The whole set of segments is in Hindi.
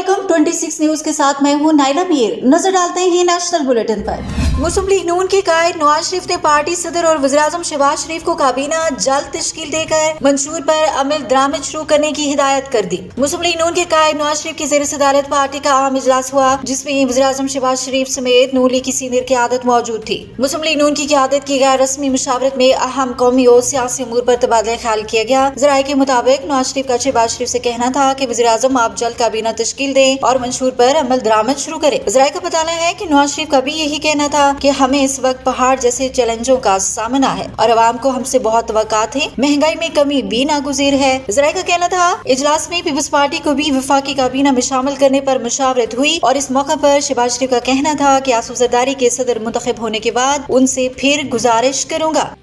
अस्सलामुअलैकुम 26 न्यूज के साथ मैं हूं नाइला मीर। नजर डालते हैं नेशनल बुलेटिन पर। मुस्लिम लीग नून के कायद नवाज शरीफ ने पार्टी सदर और वज़ीर-ए-आज़म शहबाज शरीफ को काबीना जल्द तश्कील देकर मंशूर पर अमल दरामद शुरू करने की हिदायत कर दी। मुस्लिम लीग नून के कायद नवाज शरीफ की ज़ेर सदारत पार्टी का आम इजलास हुआ, जिसमें वज़ीर-ए-आज़म शहबाज शरीफ समेत नून लीग की सीनियर क़यादत मौजूद थी। मुस्लिम लीग नून की क़यादत की गैर रस्मी मुशावरत में अहम कौमी और सियासी अमूर पर तबादला ख्याल किया गया। ज़राए के मुताबिक नवाज शरीफ का शहबाज शरीफ से कहना था कि वज़ीर-ए-आज़म आप जल्द काबीना तश्कील दें और मंशूर पर अमल दरामद शुरू करें। ज़राए का बताना है कि नवाज शरीफ का भी यही कहना था कि हमें इस वक्त पहाड़ जैसे चैलेंजों का सामना है और अवाम को हमसे बहुत तवक्कात है। महंगाई में कमी भी नागुज़ीर है। ज़राए का कहना था इजलास में पीपल्स पार्टी को भी वफाकी काबीना में शामिल करने पर मुशावरत हुई और इस मौका पर शहबाज शरीफ का कहना था कि आसिफ जरदारी के सदर मुंतखब होने के बाद उनसे फिर गुजारिश करूंगा।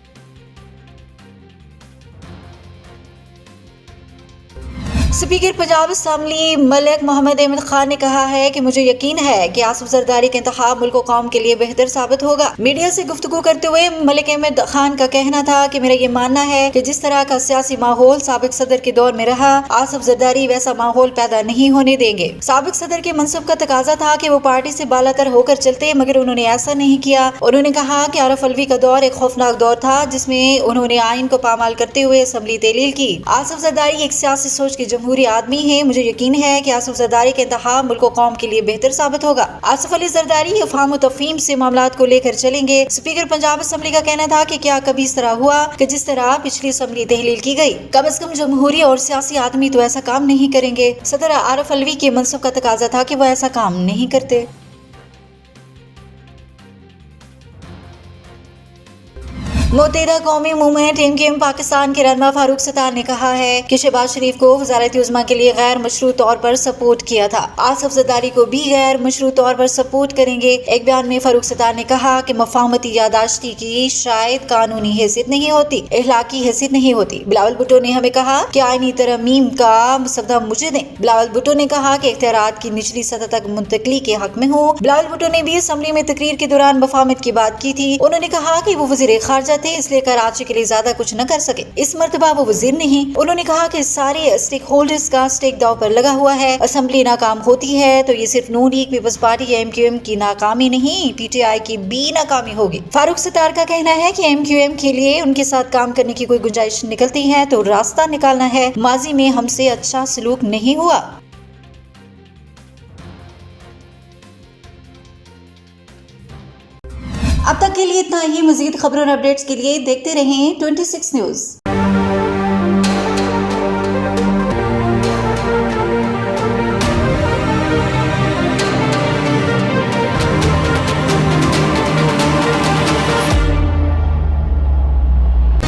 स्पीकर पंजाब असम्बली मलिक मोहम्मद अहमद खान ने कहा है कि मुझे यकीन है कि आसिफ जरदारी का इंतखाब मुल्क और कौम के लिए बेहतर साबित होगा। मीडिया से गुफ्तगू करते हुए मलिक अहमद खान का कहना था कि मेरा ये मानना है कि जिस तरह का सियासी माहौल साबिक सदर के दौर में रहा, आसिफ जरदारी वैसा माहौल पैदा नहीं होने देंगे। साबिक सदर के मनसब का तकाजा था कि वो पार्टी से बालातर होकर चलते, मगर उन्होंने ऐसा नहीं किया। उन्होंने कहा कि आरफ अलवी का दौर एक खौफनाक दौर था, जिसमें उन्होंने आइन को पामाल करते हुए असम्बली तहलील की। आसिफ जरदारी एक सियासी सोच के जमहूरी आदमी है। मुझे यकीन है कि आसिफ जरदारी का इंतखाब मुल्क और कौम के लिए बेहतर साबित होगा। आसिफ अली जरदारी अफहाम और तफहीम से मामलात को लेकर चलेंगे। स्पीकर पंजाब असम्बली का कहना था कि क्या कभी इस तरह हुआ कि जिस तरह पिछली असम्बली तहलील की गई। कम अज कम जमहूरी और सियासी आदमी तो ऐसा काम नहीं करेंगे। सदर आरफ अलवी के मनसब का तकाजा था कि वो ऐसा काम नहीं करते। मुत्तहिदा कौमी मूवमेंट MQM पाकिस्तान के रहनुमा फारूक सत्तार ने कहा है कि शहबाज शरीफ को वज़ारत उज़्मा के लिए गैर मशरूत तौर पर सपोर्ट किया था। आसिफ जरदारी को भी गैर मशरूत तौर पर सपोर्ट करेंगे। एक बयान में फारूक सत्तार ने कहा कि मफाहमती यादाश्ती की शायद कानूनी हैसियत नहीं होती, इखलाकी हैसियत नहीं होती। बिलावल भुट्टो ने हमें कहा कि आईनी तरमीम का मसवदा मुझे दें। बिलावल भुट्टो ने कहा कि इख्तियारात की निचली सतह तक मुंतकली के हक में हूँ। बिलावल भुट्टो ने भी असम्बली में तकरीर के दौरान मफाहमत की बात की थी। उन्होंने कहा कि वो वज़ीर खारजा थे, इसलिए कराची के लिए ज्यादा कुछ न कर सके। इस मर्तबा वो वजीर नहीं। उन्होंने कहा कि सारे स्टेक होल्डर्स का स्टेक दाव पर लगा हुआ है। असेंबली नाकाम होती है तो ये सिर्फ नून लीग, पीपल्स पार्टी या MQM की नाकामी नहीं, PTI की भी नाकामी होगी। फारूक सत्तार का कहना है कि MQM के लिए उनके साथ काम करने की कोई गुंजाइश निकलती है तो रास्ता निकालना है। माजी में हमसे अच्छा सलूक नहीं हुआ। अब तक के लिए इतना ही। मजीद खबरों और अपडेट्स के लिए देखते रहें 26 न्यूज।